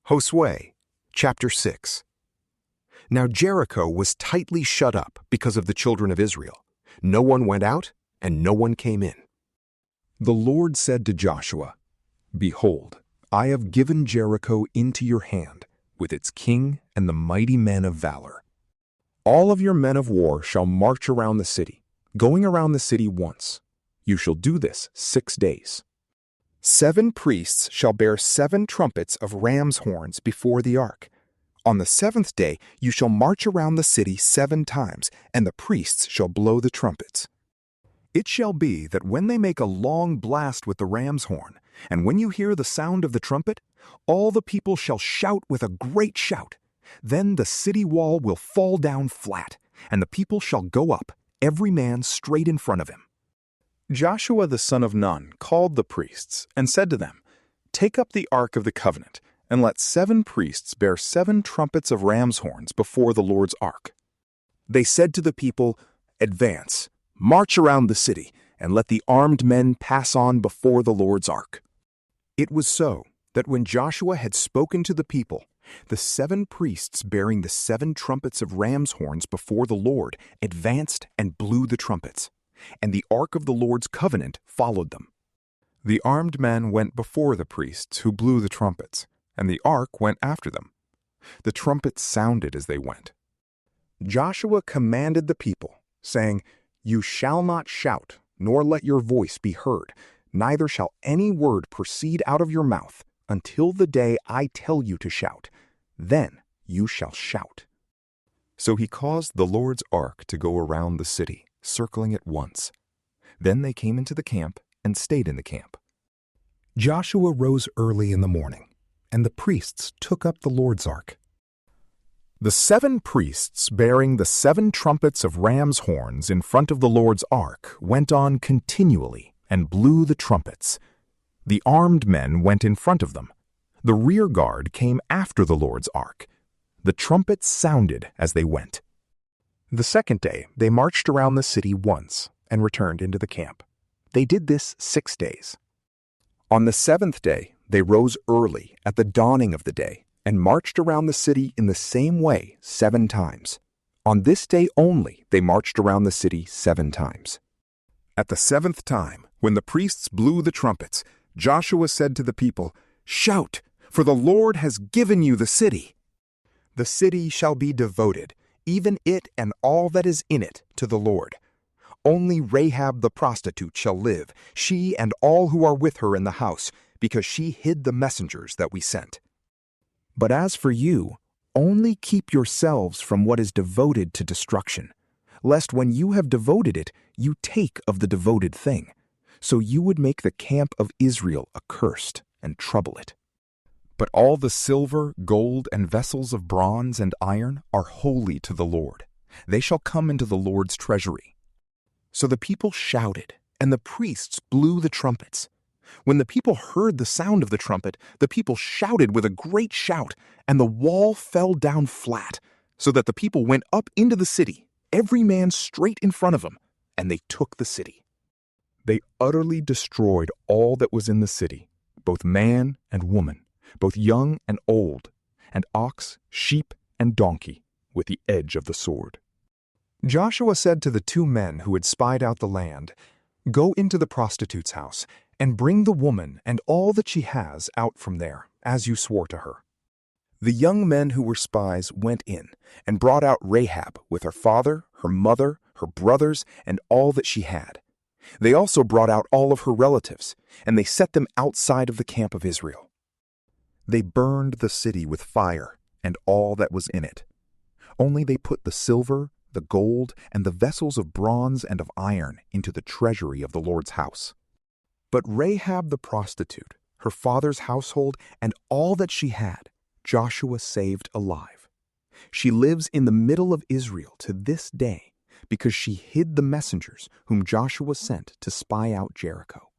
Josue, chapter 6. Now Jericho was tightly shut up because of the children of Israel. No one went out, and no one came in. The Lord said to Joshua, "Behold, I have given Jericho into your hand, with its king and the mighty men of valor. All of your men of war shall march around the city, going around the city once. You shall do this 6 days. 7 priests shall bear 7 trumpets of ram's horns before the ark. On the 7th day you shall march around the city 7 times, and the priests shall blow the trumpets. It shall be that when they make a long blast with the ram's horn, and when you hear the sound of the trumpet, all the people shall shout with a great shout. Then the city wall will fall down flat, and the people shall go up, every man straight in front of him." Joshua the son of Nun called the priests and said to them, "Take up the ark of the covenant, and let 7 priests bear 7 trumpets of ram's horns before the Lord's ark." They said to the people, "Advance, march around the city, and let the armed men pass on before the Lord's ark." It was so that when Joshua had spoken to the people, the 7 priests bearing the 7 trumpets of ram's horns before the Lord advanced and blew the trumpets, and the ark of the Lord's covenant followed them. The armed men went before the priests who blew the trumpets, and the ark went after them. The trumpets sounded as they went. Joshua commanded the people, saying, "You shall not shout, nor let your voice be heard, neither shall any word proceed out of your mouth until the day I tell you to shout. Then you shall shout." So he caused the Lord's ark to go around the city, circling it once. Then they came into the camp and stayed in the camp. Joshua rose early in the morning, and the priests took up the Lord's ark. The 7 priests bearing the 7 trumpets of ram's horns in front of the Lord's ark went on continually and blew the trumpets. The armed men went in front of them. The rear guard came after the Lord's ark. The trumpets sounded as they went. The 2nd day they marched around the city once and returned into the camp. They did this 6 days. On the 7th day they rose early at the dawning of the day and marched around the city in the same way 7 times. On this day only they marched around the city 7 times. At the 7th time, when the priests blew the trumpets, Joshua said to the people, "Shout, for the Lord has given you the city. The city shall be devoted, even it and all that is in it, to the Lord. Only Rahab the prostitute shall live, she and all who are with her in the house, because she hid the messengers that we sent. But as for you, only keep yourselves from what is devoted to destruction, lest when you have devoted it, you take of the devoted thing, so you would make the camp of Israel accursed and trouble it. But all the silver, gold, and vessels of bronze and iron are holy to the Lord. They shall come into the Lord's treasury." So the people shouted, and the priests blew the trumpets. When the people heard the sound of the trumpet, the people shouted with a great shout, and the wall fell down flat, so that the people went up into the city, every man straight in front of him, and they took the city. They utterly destroyed all that was in the city, both man and woman, both young and old, and ox, sheep, and donkey, with the edge of the sword. Joshua said to the 2 men who had spied out the land, "Go into the prostitute's house, and bring the woman and all that she has out from there, as you swore to her." The young men who were spies went in, and brought out Rahab with her father, her mother, her brothers, and all that she had. They also brought out all of her relatives, and they set them outside of the camp of Israel. They burned the city with fire and all that was in it. Only they put the silver, the gold, and the vessels of bronze and of iron into the treasury of the Lord's house. But Rahab the prostitute, her father's household, and all that she had, Joshua saved alive. She lives in the middle of Israel to this day, because she hid the messengers whom Joshua sent to spy out Jericho.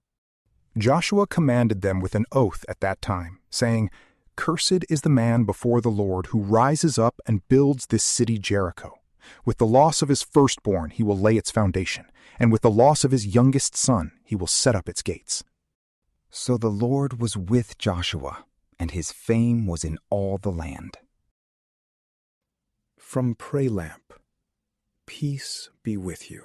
Joshua commanded them with an oath at that time, saying, "Cursed is the man before the Lord who rises up and builds this city Jericho. With the loss of his firstborn he will lay its foundation, and with the loss of his youngest son he will set up its gates." So the Lord was with Joshua, and his fame was in all the land. From PrayLamp, peace be with you.